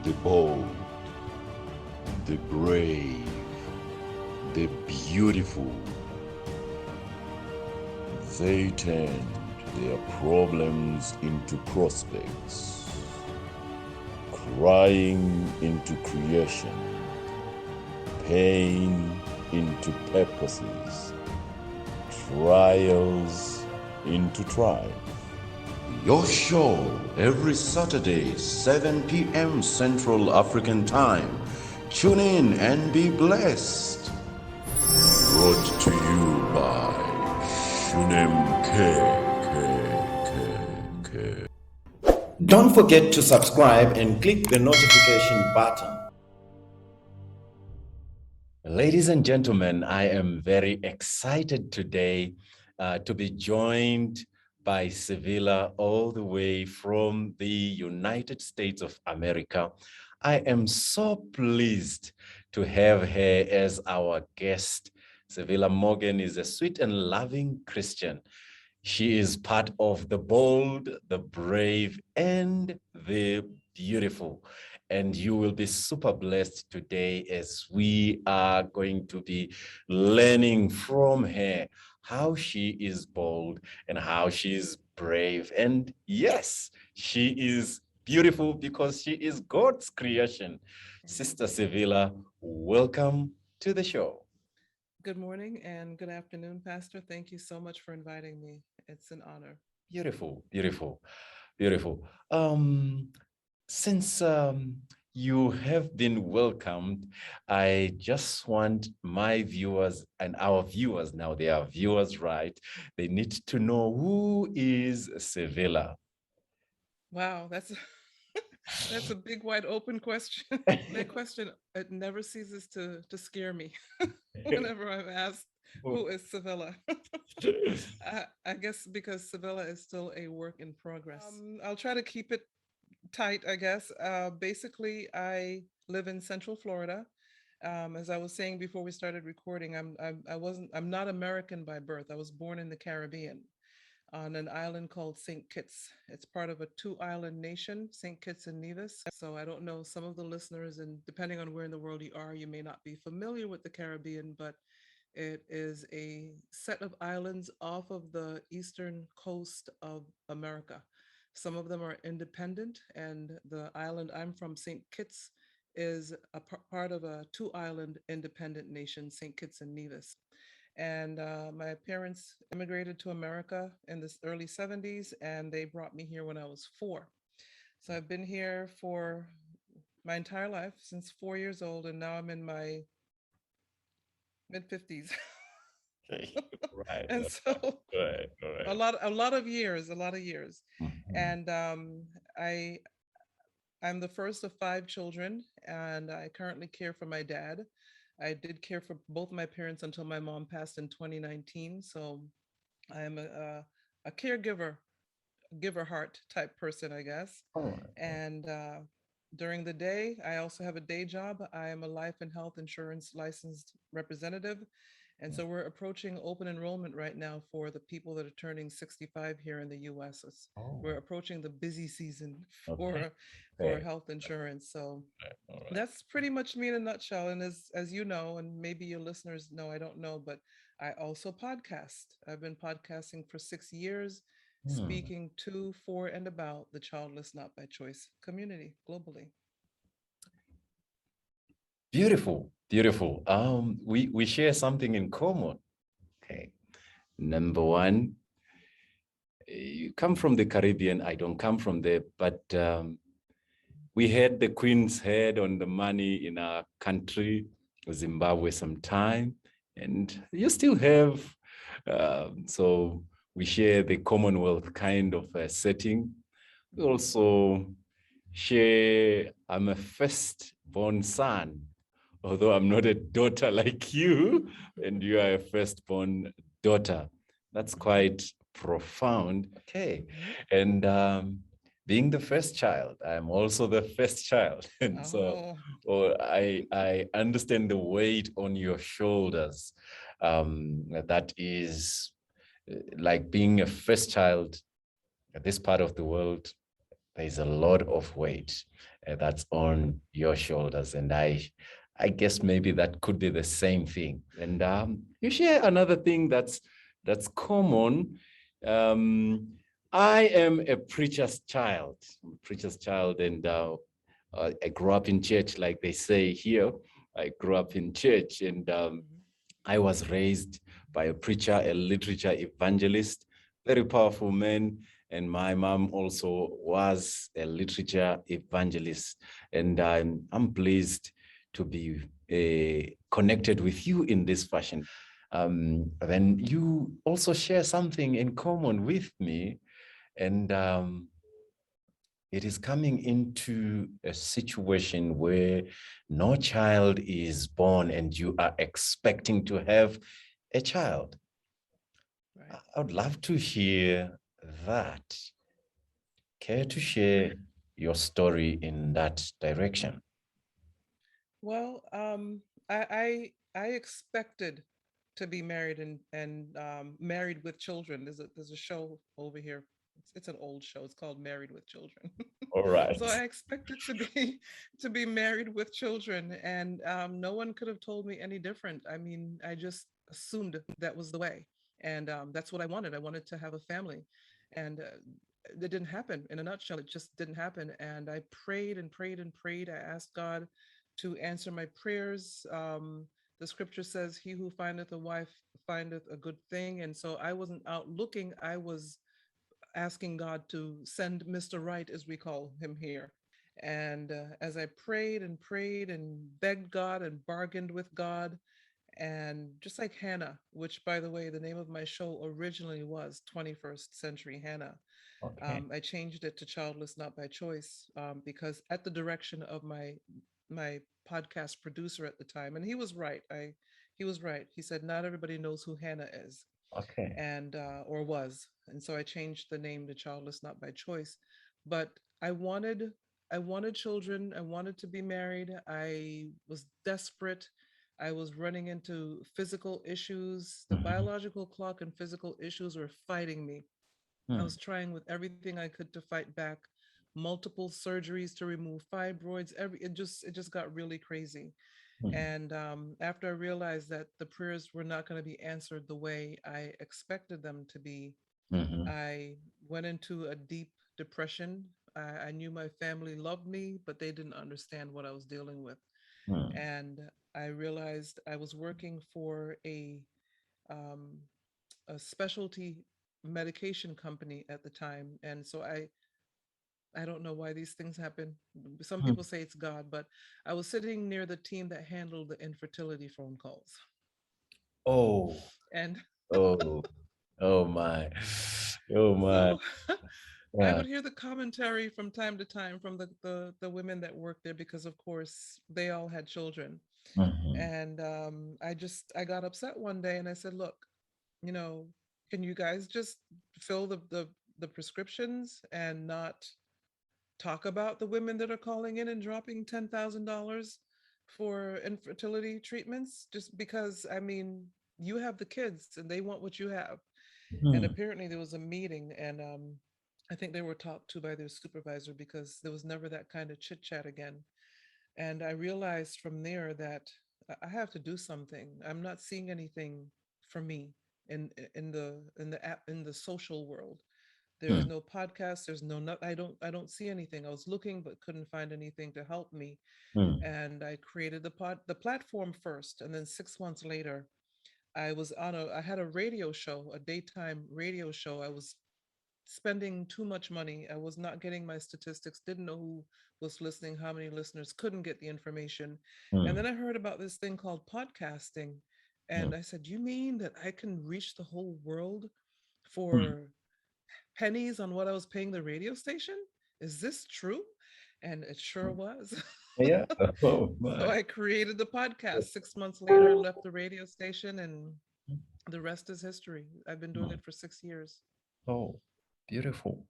the bold, the brave, the beautiful. They turned their problems into prospects, crying into creation, pain into purposes, trials into triumph. Your show every Saturday, 7 p.m. Central African Time. Tune in and be blessed. Brought to you by Shunem K. Don't forget to subscribe and click the notification button. Ladies and gentlemen, I am very excited today to be joined by Civilla all the way from the United States of America. I am so pleased to have her as our guest. Civilla Morgan is a sweet and loving Christian. She is part of the bold, the brave, and the beautiful. And you will be super blessed today as we are going to be learning from her how she is bold and how she is brave. And yes, she is beautiful because she is God's creation. Sister Civilla, welcome to the show. Good morning and good afternoon, Pastor. Thank you so much for inviting me. It's an honor. Beautiful, beautiful, beautiful. Since you have been welcomed, I just want my viewers and our viewers, now they are viewers, right? They need to know who is Civilla. Wow, that's a big, wide open question. That question, it never ceases to scare me whenever I'm asked who is Civilla. I guess because Civilla is still a work in progress. I'll try to keep it tight, I guess. Basically, I live in Central Florida. As I was saying before we started recording, I'm not American by birth. I was born in the Caribbean on an island called St. Kitts. It's part of a two-island nation, St. Kitts and Nevis. So I don't know, some of the listeners, and depending on where in the world you are, you may not be familiar with the Caribbean, but it is a set of islands off of the eastern coast of America. Some of them are independent, and the island I'm from, St. Kitts, is a part of a two-island independent nation, St. Kitts and Nevis. And my parents immigrated to America in the early 70s, and they brought me here when I was 4. So I've been here for my entire life, since 4 years old, and now I'm in my mid-50s. Right. And so Right. a lot of years. Mhm. And I'm the first of 5 children, and I currently care for my dad. I did care for both my parents until my mom passed in 2019. So I am a caregiver, giver heart type person, I guess. All right. And during the day, I also have a day job. I am a life and health insurance licensed representative. And so we're approaching open enrollment right now for the people that are turning 65 here in the US. We're approaching the busy season Okay. for Okay. health insurance. So All right. that's pretty much me in a nutshell. And as you know, and maybe your listeners know, I don't know, but I also podcast. I've been podcasting for 6 years, speaking to, for, and about the childless, not by choice community globally. Beautiful, beautiful. We share something in common. Okay. Number one, you come from the Caribbean. I don't come from there, but we had the Queen's head on the money in our country, Zimbabwe, some time, and you still have. So we share the Commonwealth kind of setting. We also share. I'm a firstborn son, although I'm not a daughter like you, and you are a firstborn daughter. That's quite profound. Okay. And being the first child, I'm also the first child. And so I understand the weight on your shoulders. That is like being a first child at this part of the world. There's a lot of weight. that's on your shoulders. And I guess maybe that could be the same thing. And you share another thing that's common. I am a preacher's child, and I grew up in church, like they say here. I grew up in church, and I was raised by a preacher, a literature evangelist, very powerful man. And my mom also was a literature evangelist. And I'm pleased to be connected with you in this fashion. Then you also share something in common with me. And it is coming into a situation where no child is born and you are expecting to have a child. Right. I would love to hear that. Care to share your story in that direction? Well, I expected to be married and married with children. There's a show over here. It's an old show. It's called Married with Children. All right. So I expected to be married with children, and no one could have told me any different. I mean, I just assumed that was the way, and that's what I wanted. I wanted to have a family, and it didn't happen. In a nutshell, it just didn't happen. And I prayed and prayed and prayed. I asked God to answer my prayers. The scripture says, "He who findeth a wife findeth a good thing." And so I wasn't out looking. I was asking God to send Mr. Right, as we call him here. And as I prayed and prayed and begged God and bargained with God, and just like Hannah, which, by the way, the name of my show originally was 21st Century Hannah. Okay. I changed it to Childless Not by Choice, because at the direction of my podcast producer at the time, and he was right. He was right. He said not everybody knows who Hannah is, Okay. and or was, and so I changed the name to Childless Not by Choice. But I wanted children. I wanted to be married. I was desperate. I was running into physical issues. The biological clock and physical issues were fighting me. I was trying with everything I could to fight back, multiple surgeries to remove fibroids. It just got really crazy. And after I realized that the prayers were not going to be answered the way I expected them to be, I went into a deep depression. I knew my family loved me, but they didn't understand what I was dealing with. And I realized I was working for um, a specialty medication company at the time. And so I don't know why these things happen. Some people say it's God, but I was sitting near the team that handled the infertility phone calls. Oh, And oh, oh my, oh my. so I Yeah. would hear the commentary from time to time from the women that worked there, because of course they all had children. And I got upset one day and I said, look, you know, can you guys just fill the prescriptions and not talk about the women that are calling in and dropping $10,000 for infertility treatments? Just because, I mean, you have the kids and they want what you have. And apparently there was a meeting, and I think they were talked to by their supervisor, because there was never that kind of chit chat again. And I realized from there that I have to do something. I'm not seeing anything for me in the app, in the social world. There's no podcast. There's no, I don't see anything. I was looking but couldn't find anything to help me. And I created the platform first, and then 6 months later, I had a radio show, a daytime radio show. I was spending too much money. I was not getting my statistics, didn't know who was listening, how many listeners, couldn't get the information. And then I heard about this thing called podcasting. And I said, you mean that I can reach the whole world for pennies on what I was paying the radio station? Is this true? And it sure was. Yeah. Oh So my. I created the podcast. 6 months later, left the radio station, and the rest is history. I've been doing it for 6 years. Oh, beautiful.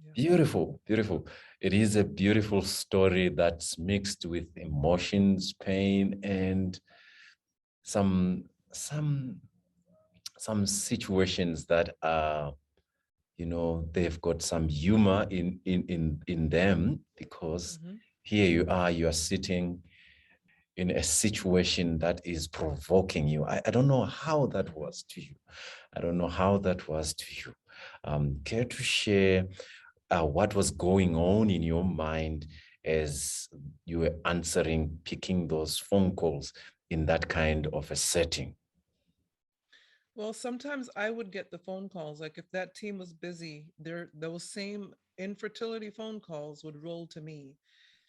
Yeah. Beautiful, beautiful. It is a beautiful story that's mixed with emotions, pain, and some some some situations that are, they've got some humor in them, because Here you are sitting in a situation that is provoking you. I don't know how that was to you. I don't know how that was to you. Care to share what was going on in your mind as you were answering, picking those phone calls in that kind of a setting? Well, sometimes I would get the phone calls. Like if that team was busy, those same infertility phone calls would roll to me.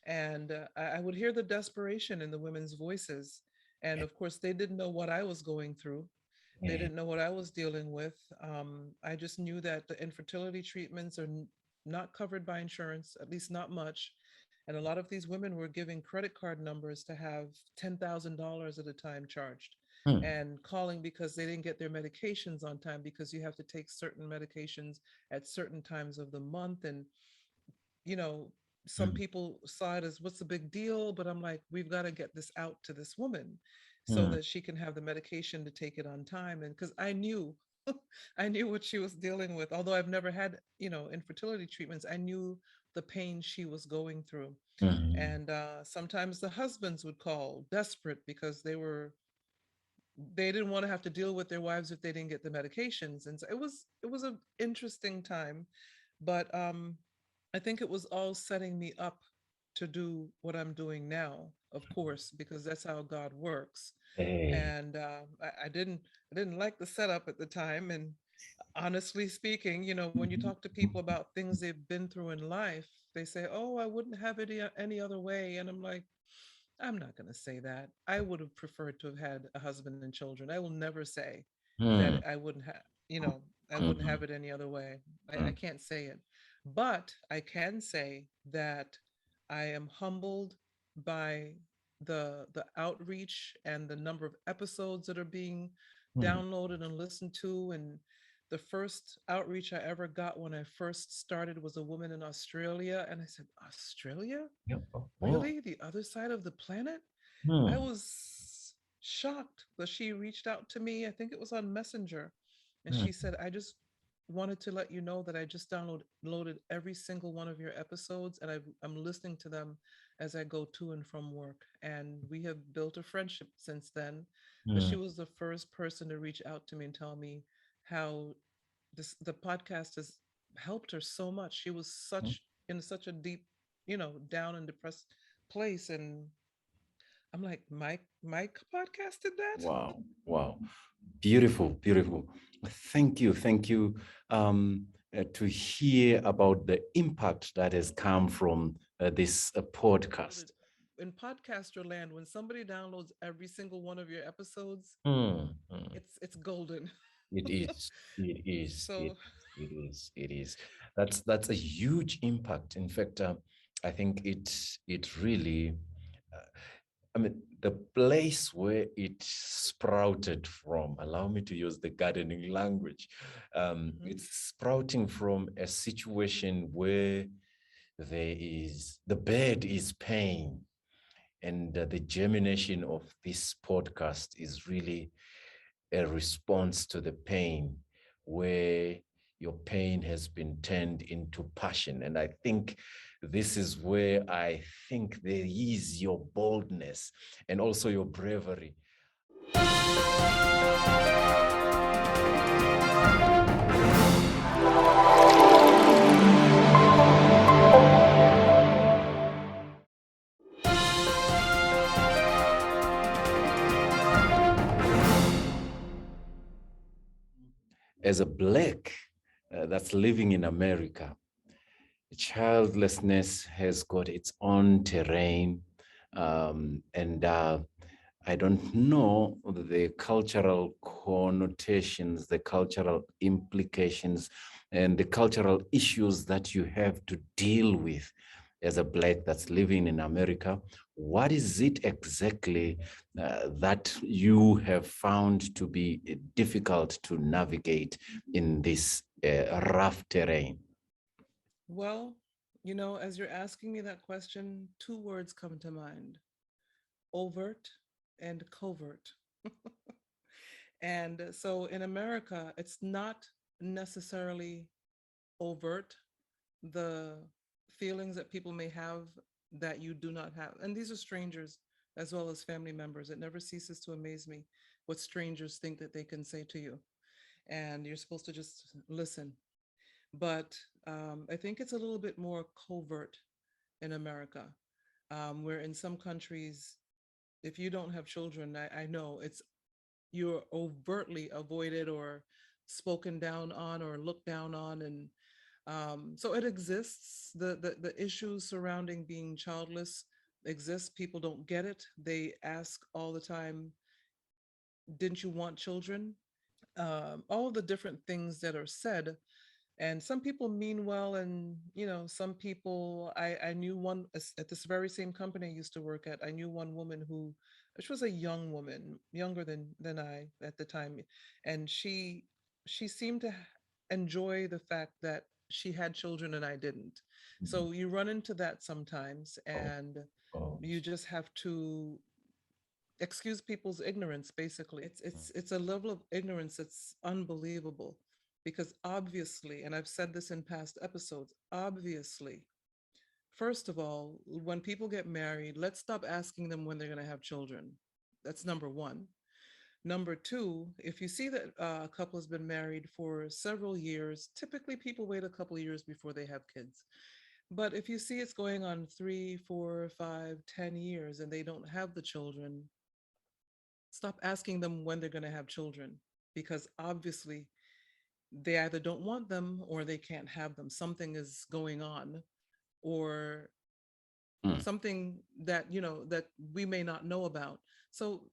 And I would hear the desperation in the women's voices. And of course, they didn't know what I was going through. They Yeah. didn't know what I was dealing with. I just knew that the infertility treatments are not covered by insurance, at least not much. And a lot of these women were giving credit card numbers to have $10,000 at a time charged Hmm. and calling because they didn't get their medications on time because you have to take certain medications at certain times of the month. And you know, some Hmm. people saw it as what's the big deal, but I'm like, we've got to get this out to this woman so Hmm. that she can have the medication to take it on time. And because I knew, I knew what she was dealing with. Although I've never had, infertility treatments, I knew the pain she was going through. Hmm. And sometimes the husbands would call desperate because they didn't want to have to deal with their wives if they didn't get the medications. And so it was an interesting time, but I think it was all setting me up to do what I'm doing now, of course, because that's how God works. Hey. And I didn't like the setup at the time. And honestly speaking, when you talk to people about things they've been through in life, they say, "Oh, I wouldn't have it any other way." And I'm like, I'm not going to say that. I would have preferred to have had a husband and children. I will never say Hmm. that I wouldn't have, I wouldn't Hmm. have it any other way. I Hmm. can't say it. But I can say that I am humbled by the outreach and the number of episodes that are being Hmm. downloaded and listened to. And the first outreach I ever got when I first started was a woman in Australia. And I said, Australia? Yeah. Oh. Really? The other side of the planet? I Hmm. was shocked that she reached out to me. I think it was on Messenger. And Hmm. she said, I just wanted to let you know that I just downloaded every single one of your episodes and I'm listening to them as I go to and from work. And we have built a friendship since then. But Hmm. she was the first person to reach out to me and tell me how the podcast has helped her so much. She was in such a deep, down and depressed place. And I'm like, Mike podcast did that? Wow. Wow. Beautiful, beautiful. Thank you to hear about the impact that has come from this podcast. In podcaster land, when somebody downloads every single one of your episodes, Hmm. Hmm. it's golden. It is. It is. It So is. It is. It is. That's a huge impact. In fact, I think it really. Uh, I mean, the place where it sprouted from. Allow me to use the gardening language. mhm. It's sprouting from a situation where the bed is pain, and the germination of this podcast is really a response to the pain, where your pain has been turned into passion. And I think this is where I think there is your boldness and also your bravery. As a Black that's living in America, childlessness has got its own terrain. And I don't know the cultural connotations, the cultural implications, and the cultural issues that you have to deal with as a Black that's living in America. What is it exactly that you have found to be difficult to navigate in this rough terrain? Well, as you're asking me that question, two words come to mind: overt and covert. And so in America, it's not necessarily overt, the feelings that people may have that you do not have. And these are strangers as well as family members. It never ceases to amaze me what strangers think that they can say to you. And you're supposed to just listen. But I think it's a little bit more covert in America, where in some countries, if you don't have children, I know it's you're overtly avoided or spoken down on or looked down on. And so it exists. The issues surrounding being childless exist. People don't get it. They ask all the time, didn't you want children? All the different things that are said. And some people mean well, and some people, I knew one at this very same company I used to work at. I knew one woman who, she was a young woman, younger than I at the time, and she seemed to enjoy the fact that she had children and I didn't. So you run into that sometimes, Oh, and oh. you just have to excuse people's ignorance. Basically, it's a level of ignorance that's unbelievable, because obviously, and I've said this in past episodes, obviously, first of all, when people get married, let's stop asking them when they're going to have children. That's number one. Number two, if you see that a couple has been married for several years, typically people wait a couple of years before they have kids. But if you see it's going on 3, 4, 5, 10 years and they don't have the children, stop asking them when they're going to have children, because obviously they either don't want them or they can't have them. Something is going on, or something that that we may not know about. So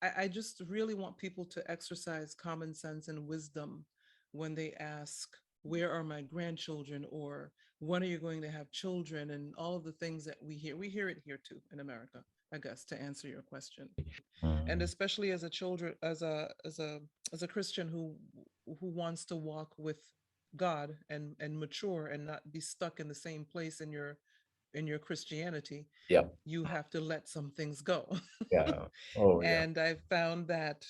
I just really want people to exercise common sense and wisdom when they ask, where are my grandchildren, or when are you going to have children, and all of the things that we hear it here too in America, I guess, to answer your question. And especially as a children, as a Christian who wants to walk with God and mature and not be stuck in the same place in your Christianity, Yeah, you have to let some things go. yeah. Oh, yeah. And I've found that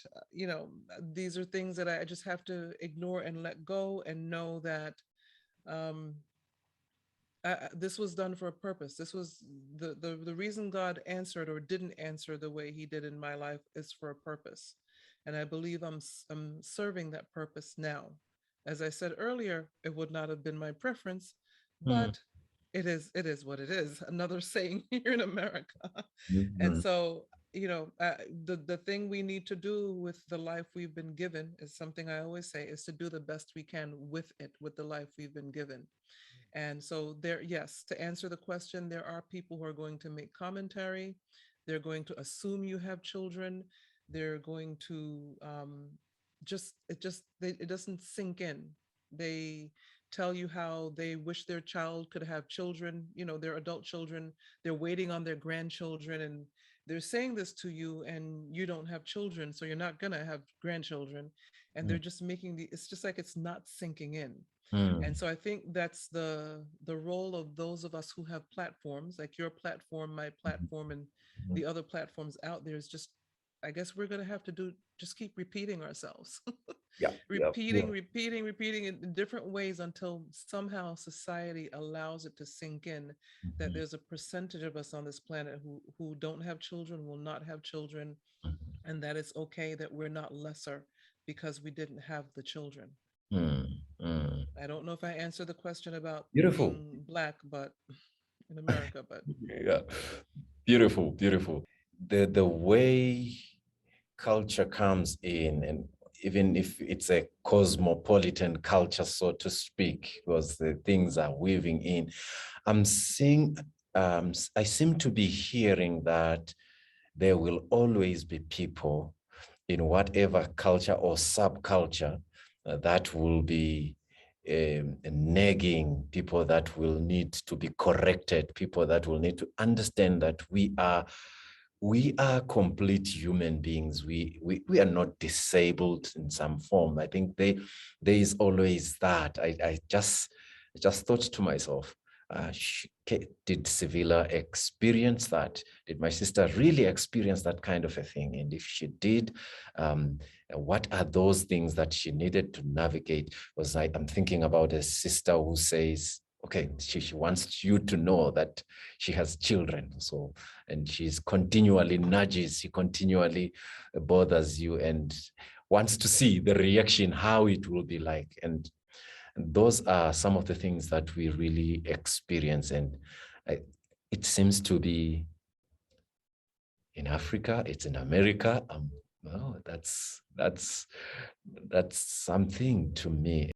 these are things that I just have to ignore and let go, and know that um, this was done for a purpose. This was the reason God answered or didn't answer the way he did in my life is for a purpose. And I believe I'm serving that purpose now. As I said earlier, it would not have been my preference, but it is what it is. Another saying here in America. And so, the thing we need to do with the life we've been given is something I always say, is to do the best we can with it, with the life we've been given. And so there, yes, to answer the question, there are people who are going to make commentary. They're going to assume you have children. They're going to it doesn't sink in. They tell you how they wish their child could have children, their adult children. They're waiting on their grandchildren, and they're saying this to you, and you don't have children, so you're not gonna have grandchildren. And they're just it's just like it's not sinking in. And so I think that's the role of those of us who have platforms, like your platform, my platform, and the other platforms out there, is just, I guess we're going to have to just keep repeating ourselves. Yeah, repeating in different ways, until somehow society allows it to sink in that there's a percentage of us on this planet who don't have children, will not have children, and that it's okay that we're not lesser because we didn't have the children. I don't know if I answered the question about Beautiful. being Black, but in America, but Yeah, beautiful, beautiful. The way culture comes in, and even if it's a cosmopolitan culture, so to speak, because the things are weaving in, I'm seeing, I seem to be hearing that there will always be people in whatever culture or subculture that will be nagging, people that will need to be corrected, people that will need to understand that we are complete human beings. We are not disabled in some form. I think there is always that. I just thought to myself, did Civilla experience that? Did my sister really experience that kind of a thing? And if she did, what are those things that she needed to navigate? I'm thinking about a sister who says, Okay, she wants you to know that she has children. So, and she's continually nudges, she continually bothers you and wants to see the reaction, how it will be like. And those are some of the things that we really experience. And it seems to be in Africa, it's in America. Well, that's something to me.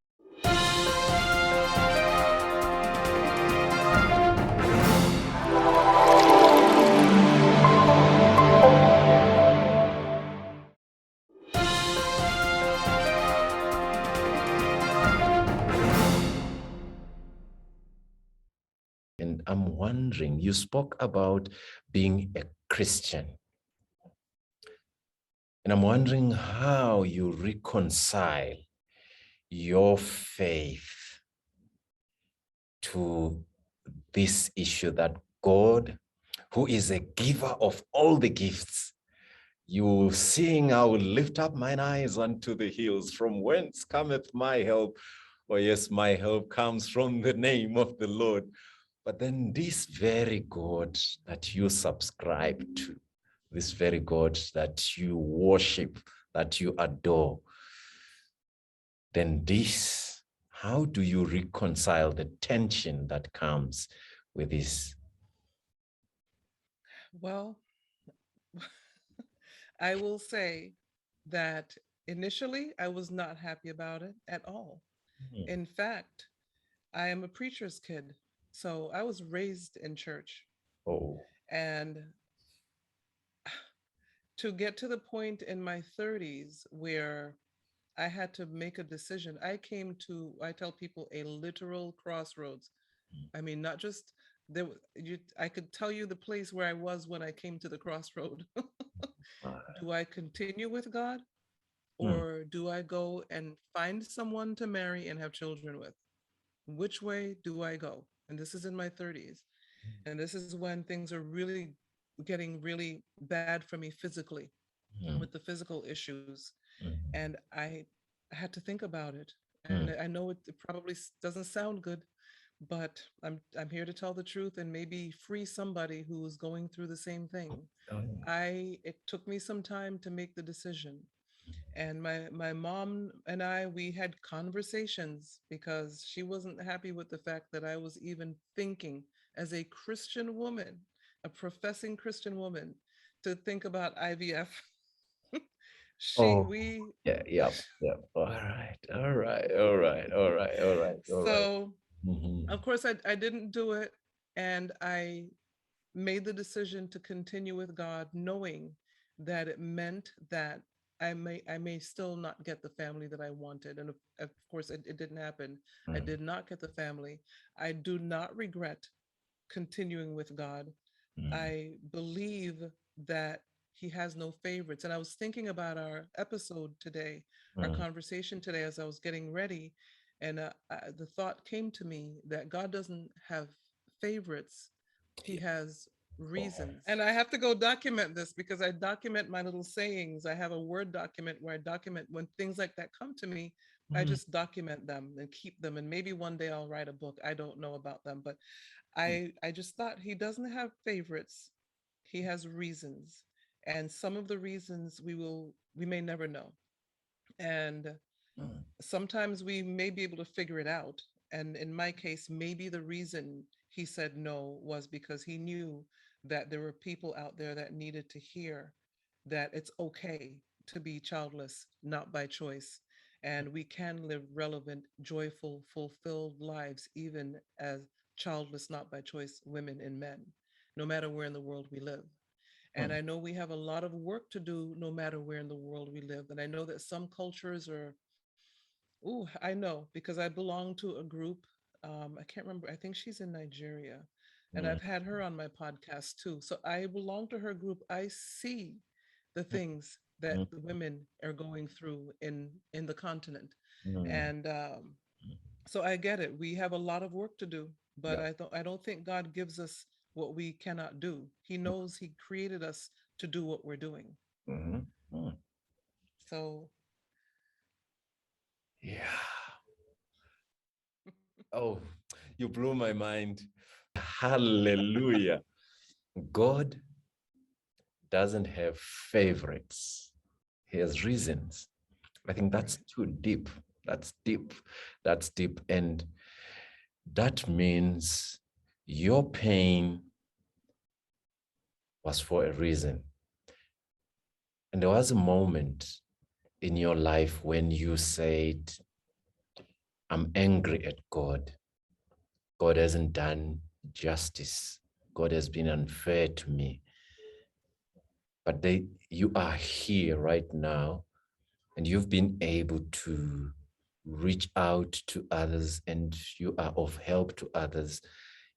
And I'm wondering, you spoke about being a Christian. And I'm wondering how you reconcile your faith to this issue that God, who is a giver of all the gifts, you sing, I will lift up mine eyes unto the hills, from whence cometh my help? Oh yes, my help comes from the name of the Lord. But then this very God that you subscribe to, this very God that you worship, that you adore, then this, how do you reconcile the tension that comes with this? Well, I will say that initially I was not happy about it at all. In fact, I am a preacher's kid. So I was raised in church. Oh. And to get to the point in my 30s where I had to make a decision, I came to, I tell people, a literal crossroads. I mean, not just there, I could tell you the place where I was when I came to the crossroad. Do I continue with God, or do I go and find someone to marry and have children with? Which way do I go? And this is in my 30s. And this is when things are really getting really bad for me physically, with the physical issues. And I had to think about it. And I know it probably doesn't sound good, but I'm here to tell the truth and maybe free somebody who is going through the same thing. It took me some time to make the decision. And my mom and I, we had conversations because she wasn't happy with the fact that I was even thinking, as a Christian woman, a professing Christian woman, to think about IVF. Oh, We yeah. All right. So Mhm. of course I didn't do it, and I made the decision to continue with God, knowing that it meant that I may still not get the family that I wanted. And of course it didn't happen. I did not get the family. I do not regret continuing with God. I believe that he has no favorites. And I was thinking about our episode today, our conversation today, as I was getting ready. And the thought came to me that God doesn't have favorites, he has reasons. And I have to go document this because I document my little sayings. I have a Word document where I document when things like that come to me. I just document them and keep them. And maybe one day I'll write a book. I don't know about them, but I just thought he doesn't have favorites. He has reasons. And some of the reasons we may never know. And sometimes we may be able to figure it out. And in my case, maybe the reason he said no was because he knew that there were people out there that needed to hear that it's okay to be childless, not by choice. And we can live relevant, joyful, fulfilled lives, even as childless, not by choice women and men, no matter where in the world we live. And I know we have a lot of work to do no matter where in the world we live. And I know that some cultures are, oh, I know because I belong to a group. I can't remember. I think she's in Nigeria. And I've had her on my podcast too. So I belong to her group. I see the things that the women are going through in the continent. And so I get it. We have a lot of work to do, but Yeah. I don't think God gives us what we cannot do. He knows he created us to do what we're doing. So Yeah. Oh, You blew my mind. Hallelujah. God doesn't have favorites. He has reasons. I think that's Right. too deep. That's deep. That's deep. And that means your pain was for a reason. And there was a moment in your life when you said, I'm angry at God. God hasn't done justice. God has been unfair to me. But you are here right now, and you've been able to reach out to others, and you are of help to others.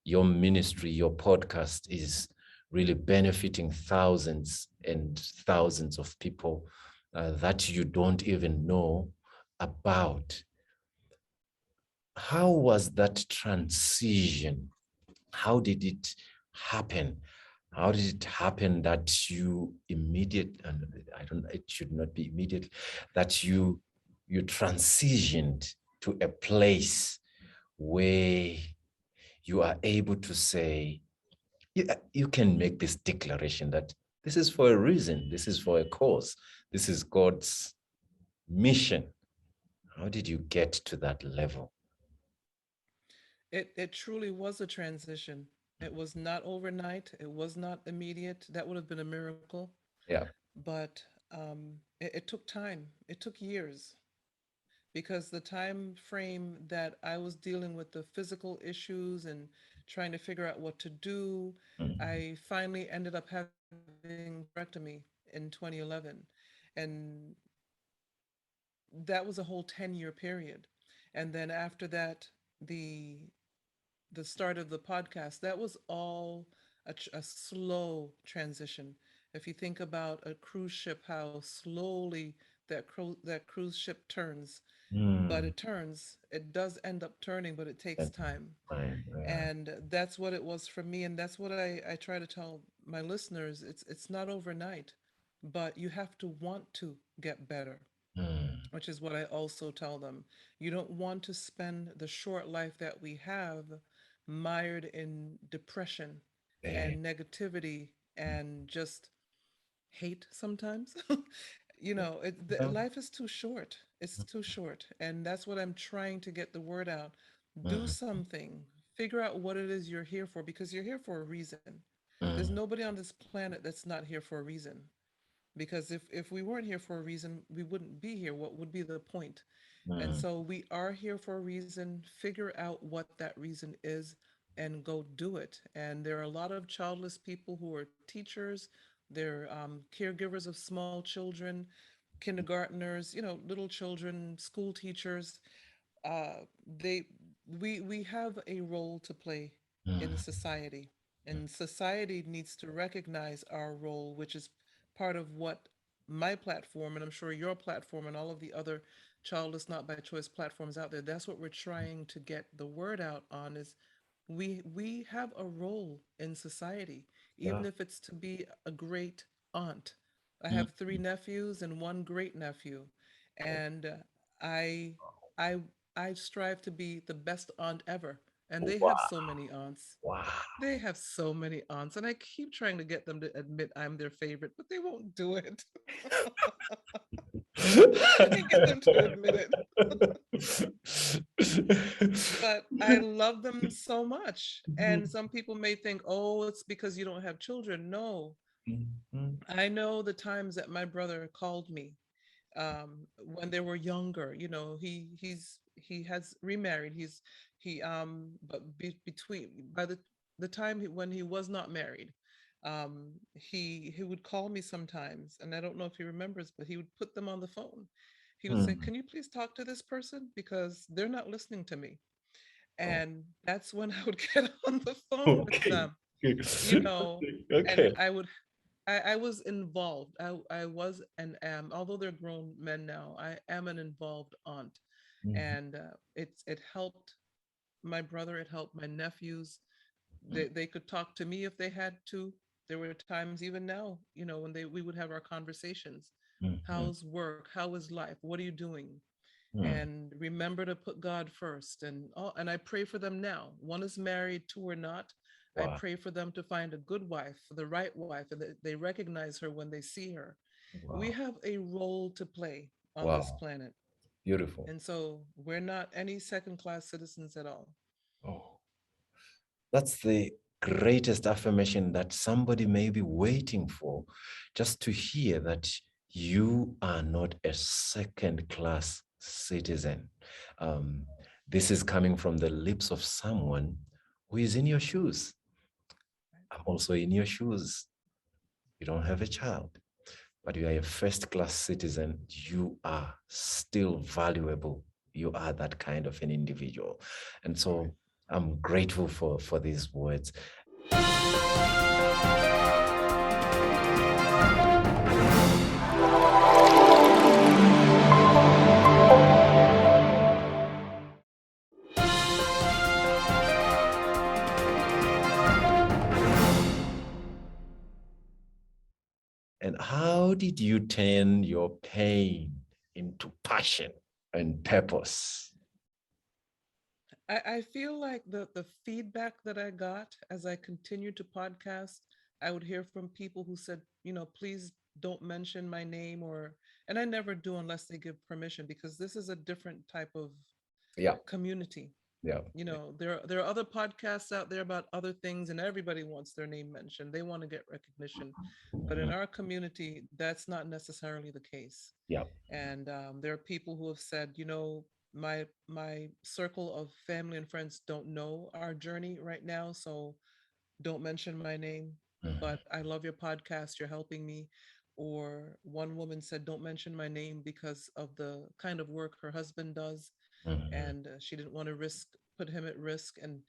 Your ministry, your podcast is really benefiting thousands and thousands of people that you don't even know about. How was that transition? How did it happen? How did it happen that you and I don't, it should not be immediate, that you transitioned to a place where you are able to say, you can make this declaration that this is for a reason, this is for a cause, this is God's mission. How did you get to that level? It truly was a transition. It was not overnight. It was not immediate. That would have been a miracle. Yeah. But it took time. It took years because the time frame that I was dealing with the physical issues and trying to figure out what to do, Mhm. I finally ended up having hysterectomy in 2011. And that was a whole 10-year period. And then after that, the the start of the podcast, that was all a slow transition. If you think about a cruise ship, how slowly that cruise ship turns, but Mm. it turns. It does end up turning, but it takes That's time. fine. Yeah. And that's what it was for me. And that's what I try to tell my listeners. It's not overnight, but you have to want to get better, Mm. which is what I also tell them. You don't want to spend the short life that we have mired in depression Eh, and negativity and just hate sometimes. yeah. Life is too short. It's too short. And that's what I'm trying to get the word out. Do Mm. something. Figure out what it is you're here for because you're here for a reason. There's Mm. nobody on this planet that's not here for a reason. Because if we weren't here for a reason, we wouldn't be here. What would be the point? And Mm. so we are here for a reason. Figure out what that reason is and go do it. And there are a lot of childless people who are teachers, they're caregivers of small children, kindergartners, little children, school teachers. Uh, they we have a role to play in Mm. society, and society needs to recognize our role, which is part of what my platform, and I'm sure your platform and all of the other childless not by choice platforms out there, that's what we're trying to get the word out on, is we have a role in society, even Yeah. if it's to be a great aunt. I Mm. have three nephews and one great nephew, and I I I strive to be the best aunt ever. And they have Wow. so many aunts. Wow. They have so many aunts, and I keep trying to get them to admit I'm their favorite, but they won't do it. I can't get them to admit it. But I love them so much. And some people may think, oh, it's because you don't have children. No, Mhm. I know the times that my brother called me when they were younger. He has remarried. He but between by the time when he was not married, he would call me sometimes, and I don't know if he remembers, but he would put them on the phone. He would say, Mm. "Can you please talk to this person because they're not listening to me?" Oh, And that's when I would get on the phone with okay. them, you Okay. know, and Okay. I was involved. I was and am, although they're grown men now, I am an involved aunt. Mhm. And it helped my brother, it helped my nephews. Mm. They could talk to me if they had to. There were times even now, when we would have our conversations. Mhm. How's work? How is life? What are you doing? and remember to put God first. And I pray for them now. One is married, two are not. I Wow. pray for them to find a good wife, the right wife, and that they recognize her when they see her. We Wow. have a role to play on this Wow. planet. Beautiful. And so we're not any second class citizens at all. Oh, that's the greatest affirmation that somebody may be waiting for, just to hear that you are not a second class citizen. Um, this is coming from the lips of someone who is in your shoes. I'm also in your shoes. You don't have a child, but you are a first class citizen. You are still valuable. You are that kind of an individual. And so I'm grateful for these words. And how did you turn your pain into passion and purpose? I feel like the feedback that I got as I continued to podcast, I would hear from people who said, please don't mention my name, and I never do unless they give permission, because this is a different type of Yeah, community. yeah. There are other podcasts out there about other things, and everybody wants their name mentioned. They want to get recognition. But in our community, that's not necessarily the case. Yeah. And there are people who have said, my circle of family and friends don't know our journey right now, so don't mention my name. But I love your podcast. You're helping me. Or one woman said, don't mention my name because of the kind of work her husband does, Mhm. and she didn't want to put him at risk. And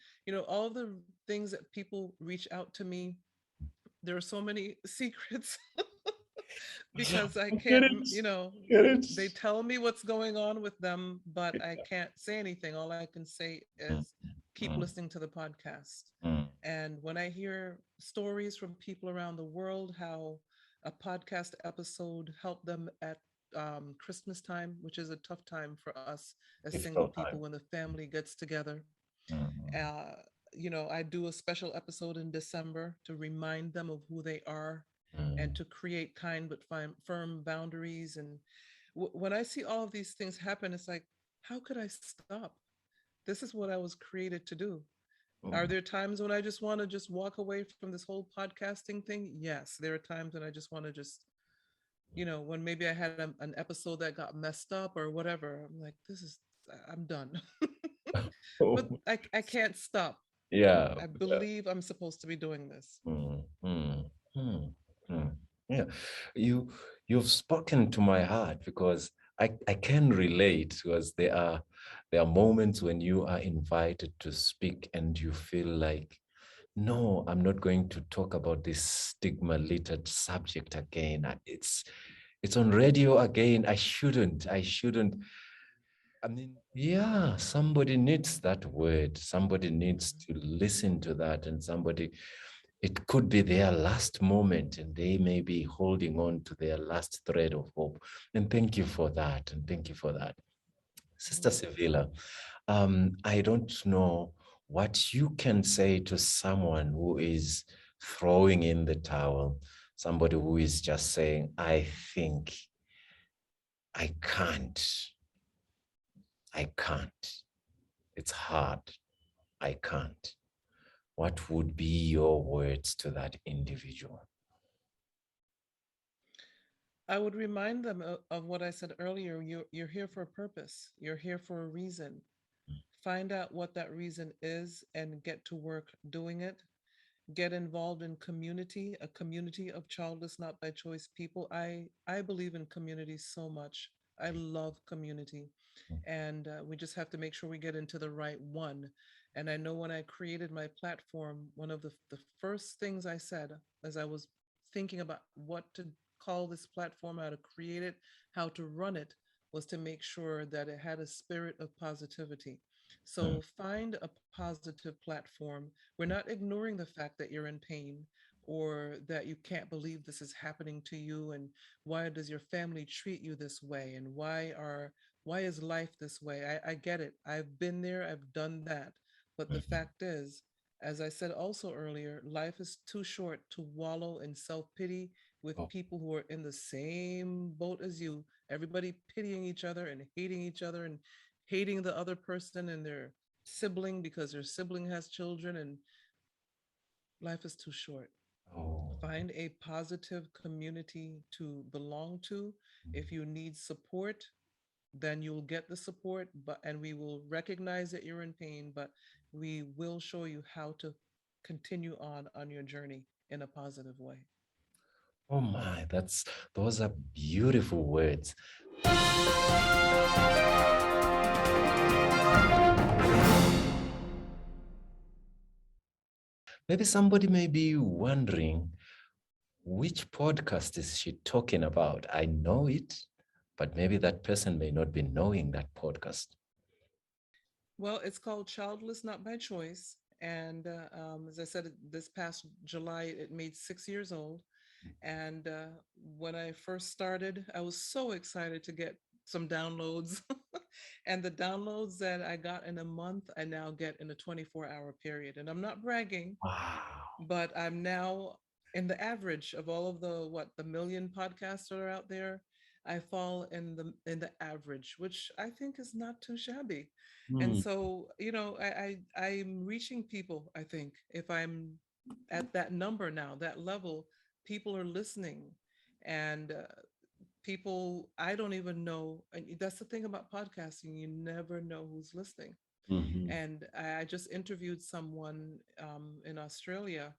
all the things that people reach out to me, there are so many secrets because I I get can't, it. they tell me what's going on with them, but I can't say anything. All I can say is keep Mm, listening to the podcast. mm, And when I hear stories from people around the world, how a podcast episode helped them at Christmas time, which is a tough time for us as single difficult people time. when the family gets together. Mm, Uh, I do a special episode in December to remind them of who they are and mm, to create kind but firm boundaries. And when I see all of these things happen, it's like, how could I stop? This is what I was created to do. Are mm. there times when I just want to just walk away from this whole podcasting thing? Yes, there are times when I just want to just, when maybe I had an episode that got messed up or whatever. I'm like, I'm done. But Oh, I can't stop. yeah. I Yeah. believe I'm supposed to be doing this. Mm, mm, mm, mm. Yeah. You you've spoken to my heart, because I can relate, because there are moments when you are invited to speak and you feel like, no, I'm not going to talk about this stigma-littered subject again. It's on radio again. I shouldn't. I mean, yeah, somebody needs that word. Somebody needs to listen to that, and it could be their last moment, and they may be holding on to their last thread of hope. And thank you for that. And thank you for that. Sister Mm. Civilla, I don't know what you can say to someone who is throwing in the towel, somebody who is just saying, I think I can't. I can't. It's hard. I can't. What would be your words to that individual? I would remind them of what I said earlier. You're here for a purpose. You're here for a reason. Find out what that reason is and get to work doing it. Get involved in community, a community of childless, not by choice people. I believe in community so much. I love community, and we just have to make sure we get into the right one. And I know when I created my platform, one of the first things I said as I was thinking about what to call this platform, how to create it, how to run it, was to make sure that it had a spirit of positivity. Mm, So find a positive platform. We're not ignoring the fact that you're in pain or that you can't believe this is happening to you, and why does your family treat you this way, and why are why is life this way? I get it. I've been there, I've done that. But the fact is, as I said also earlier, life is too short to wallow in self-pity with Oh, people who are in the same boat as you, everybody pitying each other and hating the other person and their sibling because their sibling has children, and life is too short. oh. Find a positive community to belong to. If you need support, then you'll get the support, but and we will recognize that you're in pain, but we will show you how to continue on your journey in a positive way. Oh my, those are beautiful words. Maybe somebody may be wondering, which podcast is she talking about? I know it, but maybe that person may not be knowing that podcast. Well, it's called Childless, Not by Choice. And as I said, this past July, it made 6 years old. And when I first started, I was so excited to get some downloads. And the downloads that I got in a month, I now get in a 24-hour period. And I'm not bragging, Wow. but I'm now in the average of all of the million podcasts that are out there. I fall in the average, which I think is not too shabby. And Hmm. so, I'm reaching people. I think if I'm at that number now, that level, people are listening, and people I don't even know. And that's the thing about podcasting, you never know who's listening. Mhm. And I just interviewed someone in Australia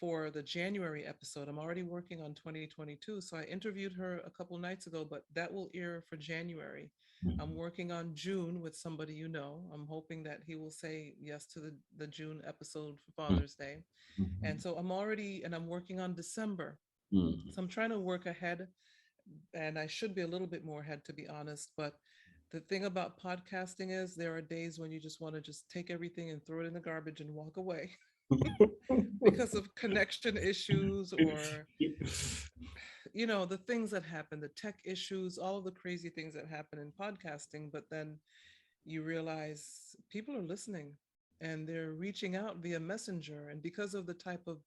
for the January episode. I'm already working on 2022. So I interviewed her a couple nights ago, but that will air for January. I'm Mhm. working on June with somebody you know. I'm hoping that he will say yes to the June episode for Father's Day. And Mhm. so I'm working on December. Mhm. So I'm trying to work ahead, and I should be a little bit more ahead, to be honest. But the thing about podcasting is there are days when you just want to just take everything and throw it in the garbage and walk away because of connection issues, or the things that happen, the tech issues, all of the crazy things that happen in podcasting. But then you realize people are listening and they're reaching out via messenger, and because of the type of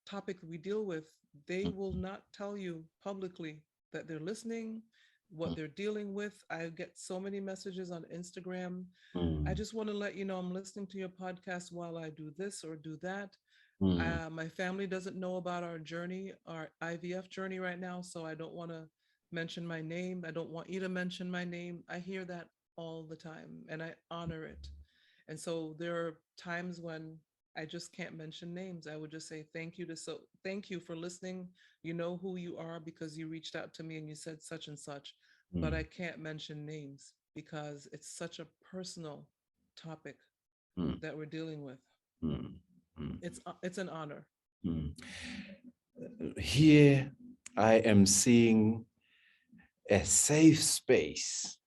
topic we deal with, they will not tell you publicly that they're listening, what they're dealing with. I get so many messages on Instagram. I Mhm. just want to let you know I'm listening to your podcast while I do this or do that. Mhm. My family doesn't know about our journey, our IVF journey right now, so I don't want to mention my name. I don't want you to mention my name. I hear that all the time, and I honor it. And so there are times when I just can't mention names. I would just say thank you for listening. You know who you are because you reached out to me and you said such and such, but I Mhm. can't mention names because it's such a personal topic Mhm. that we're dealing with. Mhm. Mhm. It's an honor. Mhm. Here, I am seeing a safe space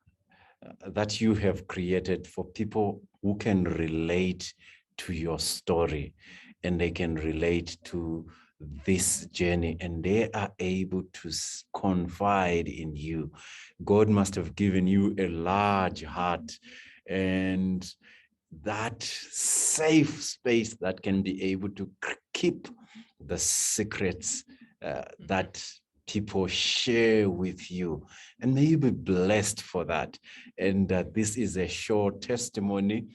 that you have created for people who can relate to your story, and they can relate to this journey, and they are able to confide in you. God must have given you a large heart, and that safe space that can be able to keep the secrets that people share with you. And may you be blessed for that. And this is a short testimony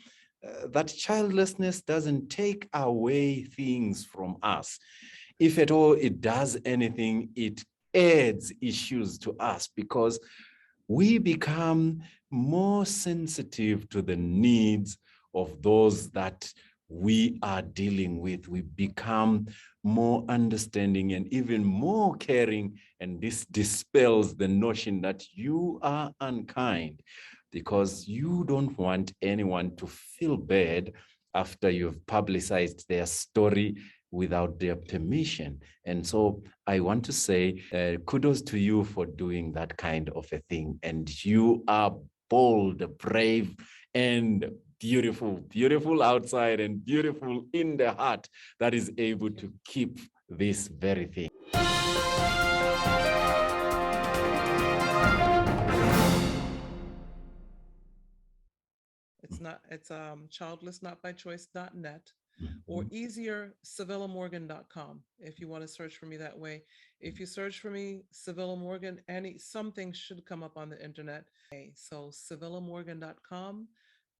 that childlessness doesn't take away things from us. If at all it does anything, it adds issues to us, because we become more sensitive to the needs of those that we are dealing with. We become more understanding and even more caring, and this dispels the notion that you are unkind, because you don't want anyone to feel bad after you've publicized their story without their permission. And so I want to say kudos to you for doing that kind of a thing. And you are bold, brave, and beautiful, beautiful outside and beautiful in the heart, that is able to keep this very thing. childlessnotbychoice.net, or easier, CivillaMorgan.com, if you want to search for me that way. If you search for me, Civilla Morgan, something should come up on the internet. So CivillaMorgan.com,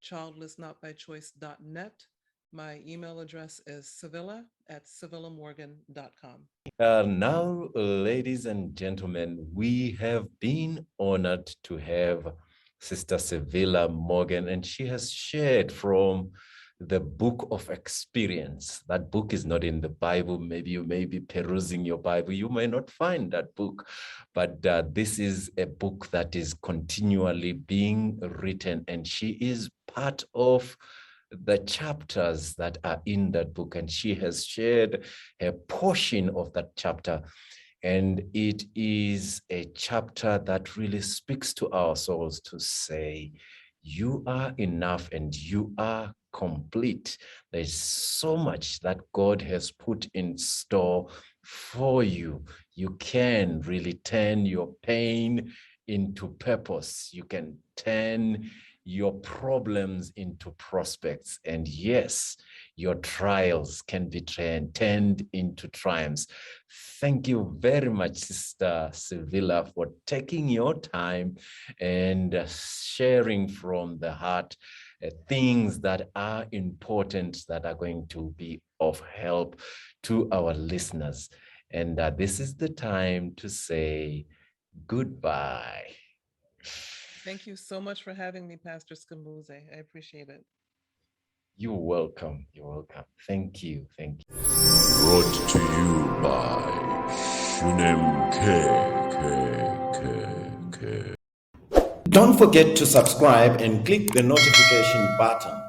childlessnotbychoice.net. My email address is civilla@civillamorgan.com. Now, ladies and gentlemen, we have been honored to have Sister Civilla Morgan, and she has shared from the book of experience. That book is not in the Bible. Maybe you may be perusing your Bible. You may not find that book, but this is a book that is continually being written, and she is part of the chapters that are in that book, and she has shared a portion of that chapter. And it is a chapter that really speaks to our souls to say, you are enough and you are complete. There's so much that God has put in store for you. You can really turn your pain into purpose. You can turn your problems into prospects. And yes, your trials can be turned into triumphs. Thank you very much, Sister Civilla, for taking your time and sharing from the heart things that are important, that are going to be of help to our listeners. And this is the time to say goodbye. Thank you so much for having me, Pastor Skhumbuzo. I appreciate it. You're welcome. You're welcome. Thank you. Thank you. Brought to you by Shunem K. Don't forget to subscribe and click the notification button.